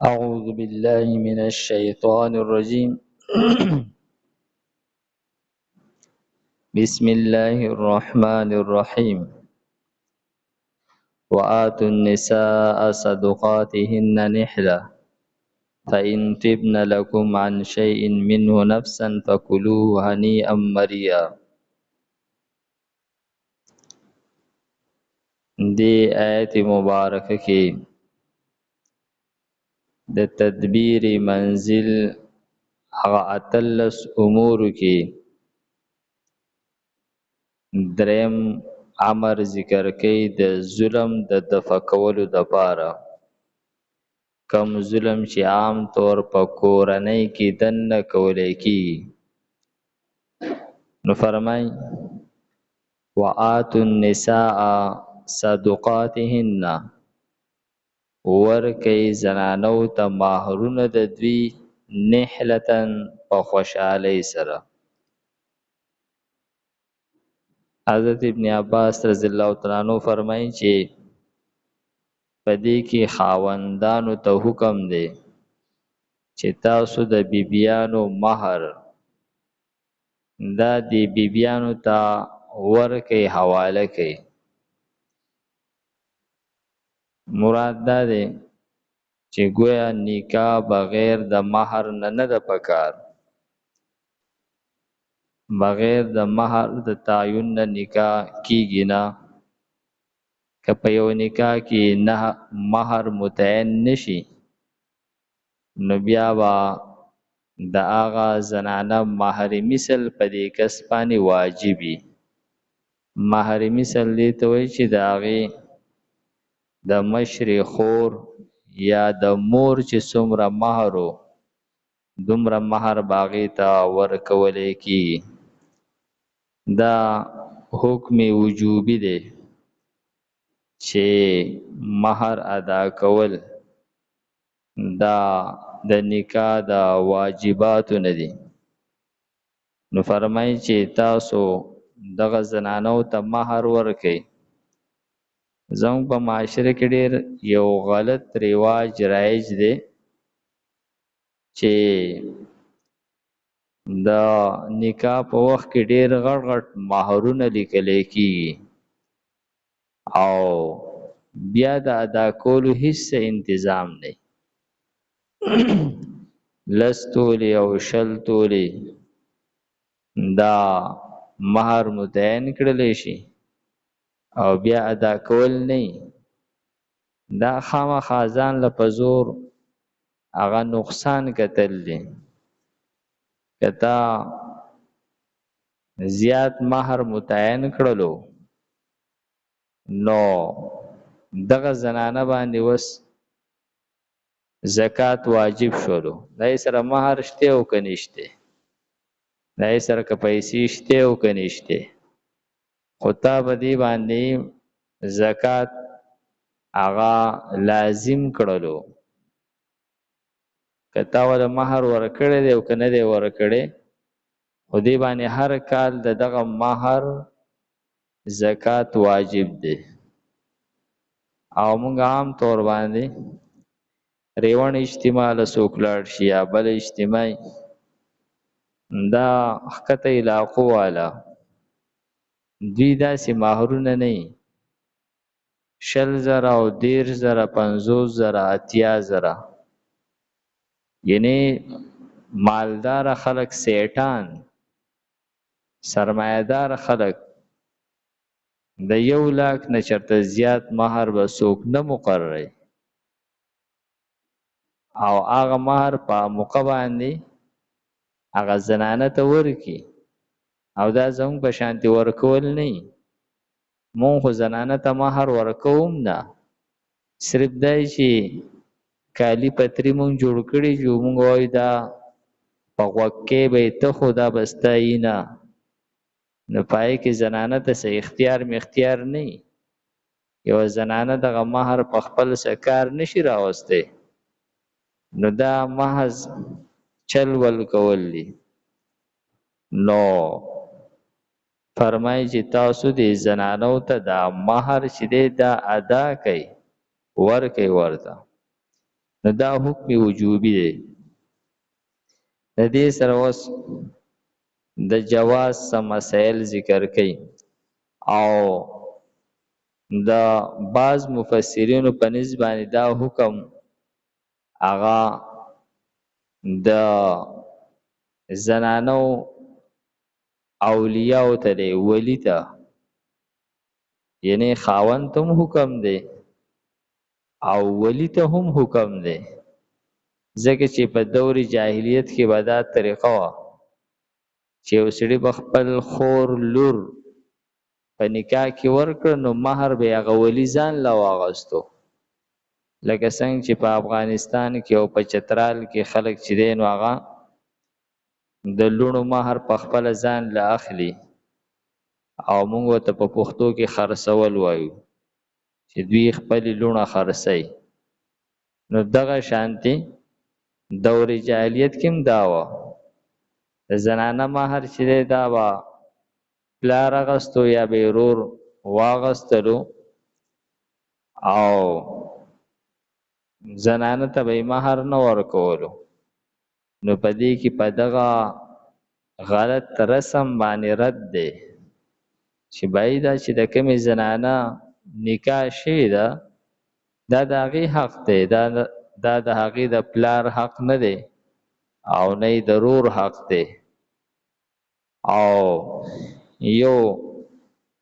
أعوذ بالله من الشيطان الرجيم بسم الله الرحمن الرحيم وآتوا النساء صدقاتهن نحلة فإن طبن لكم عن شيء منه نفسا فكلوه هنيئا مريئا. دی آیت مبارکه کې د تدبیر منزل هغه اتلس امور کې دریم امر ذکر کوي د ظلم د دفع کولو دپاره. کم ظلم چې عام طور په کورنۍ کې دننه کولی کېږي، نو فرمای وآتوا النساء صدقاتهن، ورکئ زنانو ته مهرونه د دوی نحلتن په خوشحالۍ سره. حضرت ابن عباس رضی الله تعالی عنہ فرمایي چې په دې کې خاوندانو ته حکم دی چې تاسو د بیبیانو مہر دا دی بیبیانو ته ورکئ، حواله کئ. مراد دا دی چې گویا نکاح بغیر د مہر نه ده پکار، بغیر د مہر د تعین نه نکاح کیږي نه. که په یو نکاح کې نه مہر متعین نشي، نو بیا به د هغه زنانه مہر مثل په دې کس باندې واجبي. مہر مثل دې ته وایي چې د هغې د مشرې خور یا د مور چې څومره مہر و دومره مہر به هغې ته ورکولی کېږي. دا حکم وجوبي دی چې مہر ادا کول دا د نکاح د واجباتو نه دي. نو فرمایي چې تاسو دغه زنانو ته مہر ورکئ. زموږ په معاشره کې ډېر یو غلط رواج رایج دی چې د نکاح په وخت کې ډېر غټ غټ مہرونه لیکلی کېږي او بیا د ادا کولو هیڅ انتظام دی. لس تولې او شل تولې دا مہر متعین کړلی شي او بیا ادا کول نه، دا خامخا ځان له په زور هغه نقصان کتل دی. که تا زیات مہر متعین کړلو نو دغه زنانه باندې وس زکات واجب شولو. دای سره مہر شته او که نشته، دای سره که پیسې شته او که نشته، خو تا په دې باندې زکات هغه لازم کړلو. که تا ول مہر ورکړی دی او که نه دی ورکړی، خو دې باندې هر کال د دغه مہر زکات واجب دی. او موږ عام طور باندې ریوان اجتماع له څوک لاړ شي یا بل اجتماع، دا ښکته علاقو والا دوی داسې مہرونه نه وي، 20,000 او 30,000 50,000 80,000، یعنی مالدار خلک، سیټان، سرمایه‌دار خلک د 1,00,000 نه چرته زیات مہر به څوک نه مقرروي او هغه مہر په موقع باندې هغه زنانه ته ورکي. او دا زموږ په شانتي ورکول نه وي. مونږ خو زنانه ته مہر ورکوم نه، صرف دا چې کالی پتری مونږ جوړ کړي جو مونږ وایو دا په غوږ کې به ته خو دا بستایي نه، نو پای کې زنانه ته څه اختیار مختیار نه وي. یو زنانه دغه مہر په خپل څه کار نشي راوستی، نو دا محض چل ول کول دي. نو فرمایي چې تاسو دې زنانو ته دا مہر چې دی دا ادا کئ، ورکئ ورته. نو دا حکم وجوبي دی. د دې سره اوس د جواز سم مسائل ذکر کړي او د بعض مفسرینو په نسبت باندې دا حکم هغه د زنانو اولیاء ته دی، ولی ته، یعنی خاوند ته هم حکم دی او ولی ته هم حکم دی، ځکه چې په دور جاهلیت کې به دا طریقه وه چې یو سړي به خپل خور لور په نکاح کې ورکړ نو مهر به هغه ولی ځان له واغستو، لکه څنګه چې په افغانستان کې او په چترال کې خلک چې دی نو هغه د لوڼو مهر په خپله ځان له اخلي او موږ ورته په پښتو کې خرڅول وایو چې دوی خپلې لوڼه خرڅوي. نو دغه شانتې دور جاهلیت کې هم دا وه، د زنانه مهر چې دی دا به پلار اخستو یا به ورور واغستلو او زنانه ته به مهر نه ورکولو. نو په دې کې په دغه غلط رسم باندې رد دی چې باید دا چې د کومې زنانه نکاح شوې ده دا د هغې حق دی، دا د هغې د پلار حق نه دی او نه یې د رور حق دی. او یو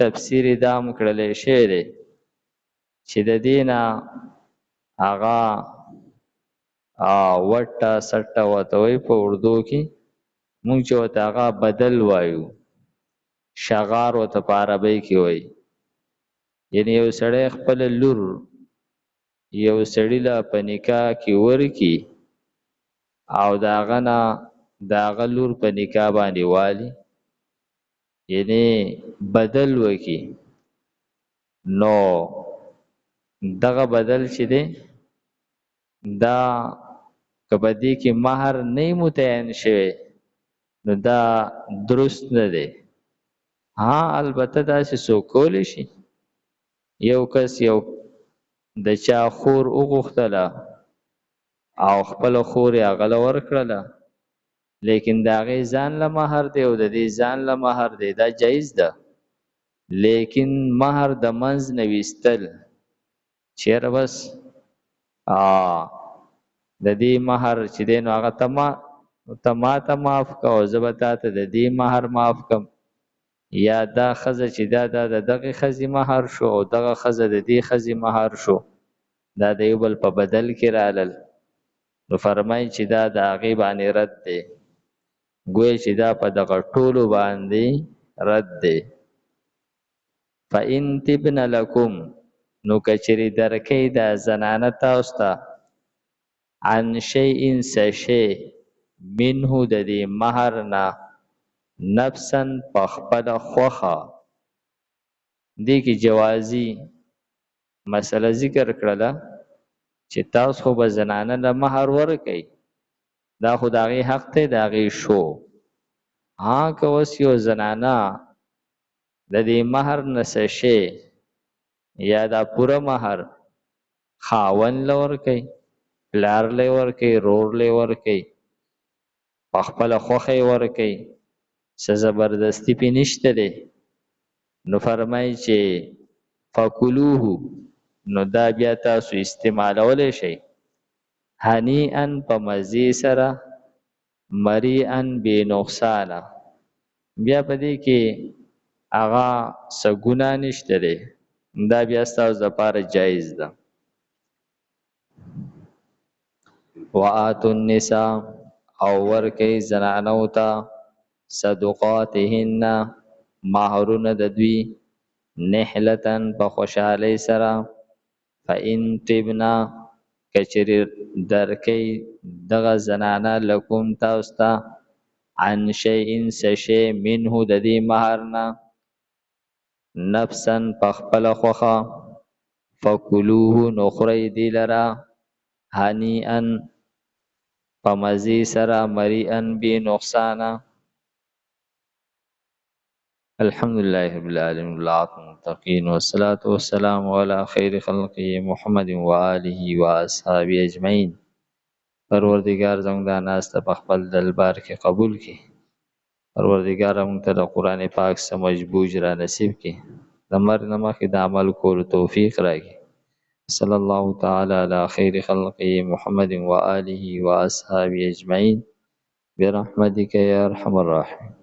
تفسیر دا هم کړلی شوی دی چې د دې نه هغه وټه سټه ورته وایي په اردو کې، مونږ چې ورته هغه بدل وایو، شغار ورته په عربۍ کې وایي. یعنې یو سړی خپله لور یو سړي له په نکاح کې ورکي او د هغه نه د هغه لور په نکاح باندې والي، یعنې بدل وکي. نو دغه بدل چې دی دا که په دې کې مهر نه متعین شوی نو دا درست نه دی. ها البته داسې څوک کولی شي یو کس یو د چا خور وغوښتله او خپله خور یې هغه له ورکړله لیکن د هغې ځان له مهر دی او د دې ځان له مهر دی، دا جایز ده. لیکن مهر د منځ نه ویستل چیرې بس د دې مهر چې دی نو هغه ته ما ته معاف که او زه به تا ته د دې مهر معاف کم، یا دا ښځه چې دا د دغې ښځې مهر شو او دغه ښځه د دې ښځې مهر شو، دا د یو بل په بدل کې رالل. نو فرمایي چې دا د هغې باندې رد دی، ګویا چې دا په دغه ټولو باندې رد دی. فإن طبن لکم نو که چېرې درکوي دا زنانه تاسو ته عن شیء څه شی منه د دې مهر نه نفسا په خپله خوښه، دې کې جوازي مسله ذکر کړله چې تاسو خو به زنانه له مهر ورکوئ، دا خو د هغې حق دی، د هغې شو. ها که اوس یو زنانه د دې مهر نه څه شی یا دا پوره مهر خاوند له ورکوي، پلار له ورکوي، رور له ورکوي، په خپله خوښه یې ورکوي، څه زبردستي پې نشته دی، نو فرمایي چې فکلوه نو دا بیا تاسو استعمالولی شئ هنیئا په مزې سره، مریئا بې نقصانه، بیا په دې کې هغه څه ګناه نشته دی، دا بیا ستاسو دپاره جایز ده. وآتوا النساء او ورکئ زنانو ته صدقاتهن مهرونه د دوی نحلتن په خوشحالۍ سره، فإن طبنا کچری درکئ دغه زنانه لکم تاسو ته عن شیء څه شی منه د دې مهر نه نفسا په خپله خوښه، فکلوه نو خورئ دې لره هنیئا په مزې سره، مریئا بې نقصانه. الحمد لله رب العالمين والعاقبة للمتقين والصلاة والسلام على خير خلقه محمد وآله وأصحابه أجمعين. پروردگار زموږ دا ناسته په خپل دربار کې قبول کړي. پروردگار موږ ته د قرآن پاک څخه مجبوج را نصیب کړي. د مرګ نه مخکې د عمل کولو توفیق راکړي. صلی الله تعالی علی خیر خلقه محمد و آله و اصحابه اجمعین برحمتک یا ارحم الراحمین.